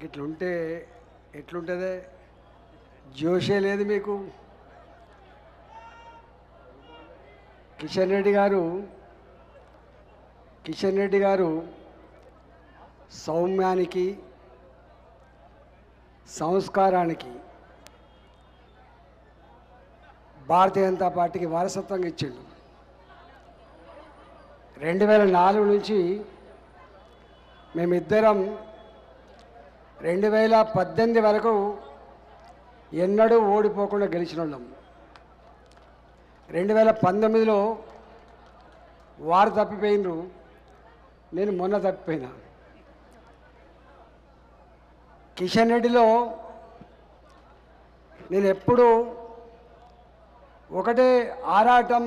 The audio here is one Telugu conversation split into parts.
గిట్లుంటే ఎట్లుంటుందే? జోషే లేదు మీకు. కిషన్ రెడ్డి గారు సౌమ్యానికి సంస్కారానికి భారతీయ జనతా పార్టీకి వారసత్వంగా ఇచ్చిండు. 2004 నుంచి మేమిద్దరం 2018 వరకు ఎన్నడూ ఓడిపోకుండా గెలిచిన వాళ్ళం. 2019లో వారు తప్పిపోయినరు, నేను మొన్న తప్పిపోయినా. కిషన్ రెడ్డిలో నేను ఎప్పుడు ఒకటే ఆరాటం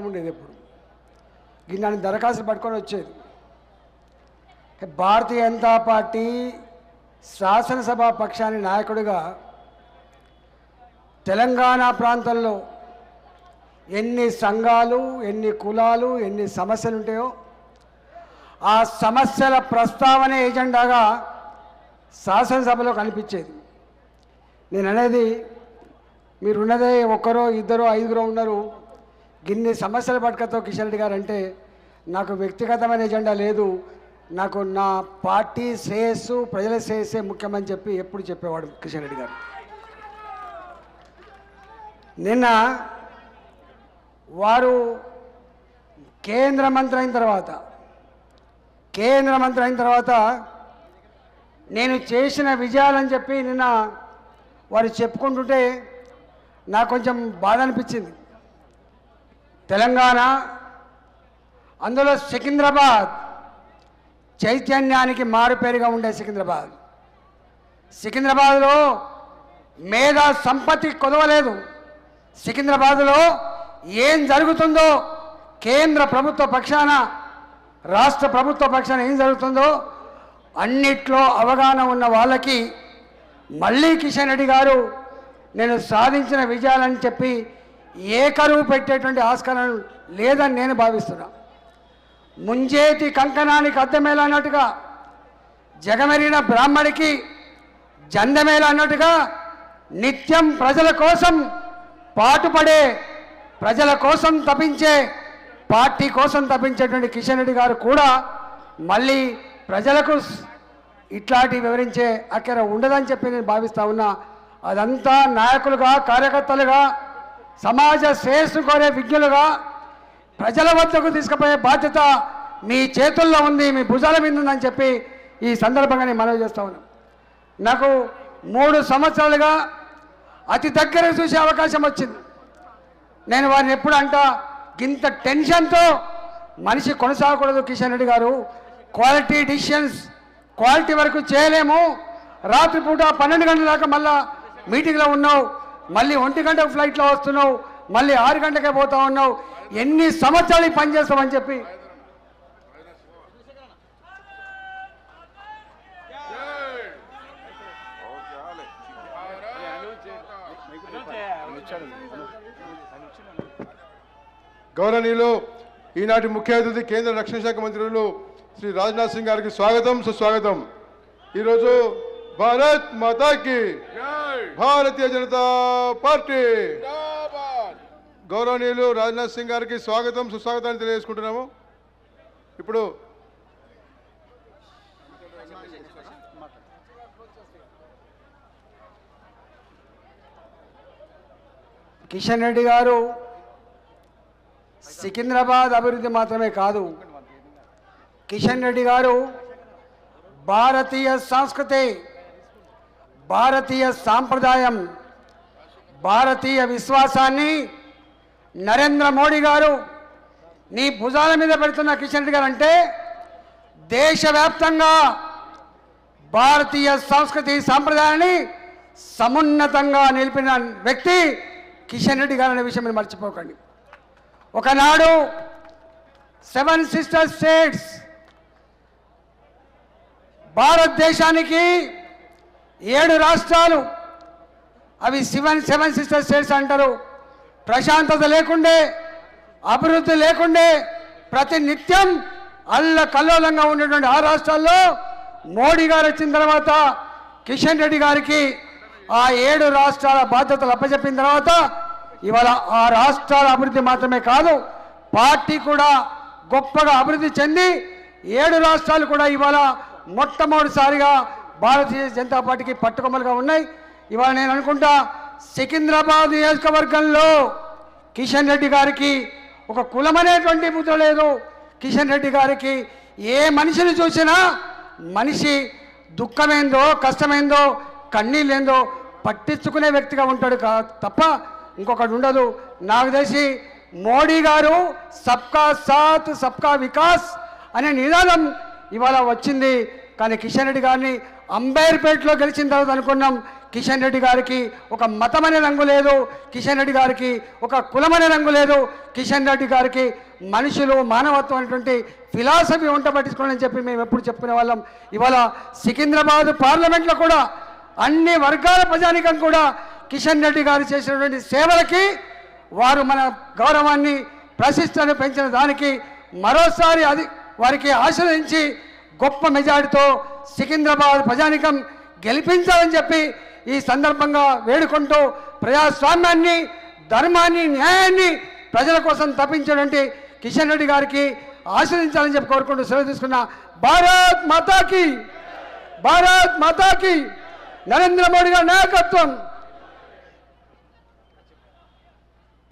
ఉండేది. ఎప్పుడు నన్ను దరఖాస్తు పట్టుకొని వచ్చేది. భారతీయ జనతా పార్టీ శాసనసభ పక్షాన్ని నాయకుడిగా తెలంగాణ ప్రాంతంలో ఎన్ని సంఘాలు, ఎన్ని కులాలు, ఎన్ని సమస్యలు ఉంటాయో ఆ సమస్యల ప్రస్తావన ఎజెండాగా శాసనసభలో కనిపించేది. నేను అనేది, మీరున్నదే ఒక్కరో ఇద్దరో ఐదుగురో ఉన్నారు, గిన్ని సమస్యల పట్టుకతో కిషన్ రెడ్డి గారు అంటే నాకు వ్యక్తిగతమైన ఎజెండా లేదు, నాకు నా పార్టీ శ్రేయస్సు, ప్రజల శ్రేయస్సే ముఖ్యమని చెప్పి ఎప్పుడు చెప్పేవాడు కిషన్ రెడ్డి గారు. నిన్న వారు కేంద్ర మంత్రి అయిన తర్వాత నేను చేసిన విజయాలని చెప్పి నిన్న వారు చెప్పుకుంటుంటే నాకు కొంచెం బాధ అనిపించింది. తెలంగాణ, అందులో సికింద్రాబాద్ చైతన్యానికి మారుపేరుగా ఉండే సికింద్రాబాద్లో మేధా సంపత్తి కొదవలేదు. సికింద్రాబాద్లో ఏం జరుగుతుందో కేంద్ర ప్రభుత్వ పక్షాన, రాష్ట్ర ప్రభుత్వ పక్షాన ఏం జరుగుతుందో అన్నిట్లో అవగాహన ఉన్న వాళ్ళకి మళ్ళీ కిషన్ రెడ్డి గారు నేను సాధించిన విజయాలని చెప్పి ఏకరువు పెట్టేటువంటి ఆస్కారం లేదని నేను భావిస్తున్నా. ముంజేతి కంకణానికి అద్దమేలా అన్నట్టుగా, జగమెరిన బ్రాహ్మడికి జందమేలా అన్నట్టుగా నిత్యం ప్రజల కోసం పాటుపడే, ప్రజల కోసం తపించే, పార్టీ కోసం తపించేటువంటి కిషన్ రెడ్డి గారు కూడా మళ్ళీ ప్రజలకు ఇట్లాంటి వివరించే అక్కర ఉండదని చెప్పి నేను భావిస్తూ ఉన్నా. అదంతా నాయకులుగా, కార్యకర్తలుగా, సమాజ శ్రేయస్సు కోరే విజ్ఞులుగా ప్రజల వద్దకు తీసుకుపోయే బాధ్యత మీ చేతుల్లో ఉంది, మీ భుజాల మీద ఉందని చెప్పి ఈ సందర్భంగా నేను మనవి చేస్తూ ఉన్నాను. నాకు 3 సంవత్సరాలుగా అతి దగ్గర చూసే అవకాశం వచ్చింది. నేను వారిని ఎప్పుడు అంటా, ఇంత టెన్షన్తో మనిషి కొనసాగకూడదు కిషన్ రెడ్డి గారు, క్వాలిటీ డిసిషన్స్ క్వాలిటీ వరకు చేయలేము, రాత్రిపూట 12 గంటల దాకా మళ్ళీ మీటింగ్లో ఉన్నావు, మళ్ళీ 1 గంటకు ఫ్లైట్లో వస్తున్నావు, మళ్ళీ 6 గంటకే పోతా ఉన్నావు, ఎన్ని సంవత్సరాలు పనిచేస్తామని చెప్పి గౌరవనీయులు ఈనాటి ముఖ్య అతిథి కేంద్ర రక్షణ శాఖ మంత్రులు శ్రీ రాజ్నాథ్ సింగ్ గారికి స్వాగతం, సుస్వాగతం. ఈరోజు భారత్ మాతాకి, భారతీయ జనతా పార్టీ. గౌరవనీయులు రాజ్నాథ్ సింగ్ గారికి స్వాగతం, సుస్వాగతాన్ని తెలియజేసుకుంటున్నాము. ఇప్పుడు కిషన్ రెడ్డి గారు సికింద్రాబాద్ అభివృద్ధి మాత్రమే కాదు, కిషన్ రెడ్డి గారు భారతీయ సంస్కృతి, భారతీయ సాంప్రదాయం, భారతీయ విశ్వాసాన్ని నరేంద్ర మోడీ గారు నీ భుజాల మీద పెడుతున్న కిషన్ రెడ్డి గారు అంటే దేశవ్యాప్తంగా భారతీయ సంస్కృతి సాంప్రదాయాన్ని సమున్నతంగా నిలిపిన వ్యక్తి కిషన్ రెడ్డి గారు అనే విషయం మీరు మర్చిపోకండి. ఒకనాడు 7 సిస్టర్ స్టేట్స్, భారతదేశానికి 7 రాష్ట్రాలు, అవి 7 సిస్టర్ స్టేట్స్ అంటారు. ప్రశాంతత లేకుండే, అభివృద్ధి లేకుండే, ప్రతి నిత్యం అల్లకల్లోలంగా ఉండేటువంటి ఆ రాష్ట్రాల్లో మోడీ గారు వచ్చిన తర్వాత కిషన్ రెడ్డి గారికి ఆ 7 రాష్ట్రాల బాధ్యతలు అప్పచెప్పిన తర్వాత ఇవాళ ఆ రాష్ట్రాల అభివృద్ధి మాత్రమే కాదు, పార్టీ కూడా గొప్పగా అభివృద్ధి చెంది 7 రాష్ట్రాలు కూడా ఇవాళ మొట్టమొదటిసారిగా భారతీయ జనతా పార్టీకి పట్టుకొమ్మలుగా ఉన్నాయి. ఇవాళ నేను అనుకుంటా సికింద్రాబాద్ నియోజకవర్గంలో కిషన్ రెడ్డి గారికి ఒక కులమనేటువంటి ముద్ర లేదు. కిషన్ రెడ్డి గారికి ఏ మనిషిని చూసినా మనిషి దుఃఖమేందో కష్టమేందో కన్నీళ్ళేందో పట్టించుకునే వ్యక్తిగా ఉంటాడు తప్ప ఇంకొకటి ఉండదు. నాకు తెలిసి మోడీ గారు సబ్కా సాత్ సబ్కా వికాస్ అనే నినాదం ఇవాళ వచ్చింది. కానీ కిషన్ రెడ్డి గారిని అంబేర్పేటలో గెలిచిన తర్వాత అనుకున్నాం కిషన్ రెడ్డి గారికి ఒక మతమనే రంగు లేదు, కిషన్ రెడ్డి గారికి ఒక కులమనే రంగు లేదు, కిషన్ రెడ్డి గారికి మనుషులు మానవత్వం అనేటువంటి ఫిలాసఫీ ఉంట పట్టించుకోవాలని చెప్పి మేము ఎప్పుడు చెప్పుకునే వాళ్ళం. ఇవాళ సికింద్రాబాద్ పార్లమెంట్లో కూడా అన్ని వర్గాల ప్రజానికం కూడా కిషన్ రెడ్డి గారు చేసినటువంటి సేవలకి వారు మన గౌరవాన్ని ప్రతిష్టను పెంచిన దానికి మరోసారి అది వారికి ఆశీర్వదించి గొప్ప మెజారిటీతో సికింద్రాబాద్ ప్రజానికం గెలిపించాలని చెప్పి ఈ సందర్భంగా వేడుకుంటూ ప్రజాస్వామ్యాన్ని ధర్మాన్ని న్యాయాన్ని ప్రజల కోసం తప్పించినటువంటి కిషన్ రెడ్డి గారికి ఆశీర్వదించాలని చెప్పి కోరుకుంటూ సెలవు తీసుకున్న భారత్ మాతాకి నరేంద్ర మోడీ గారి నాయకత్వం.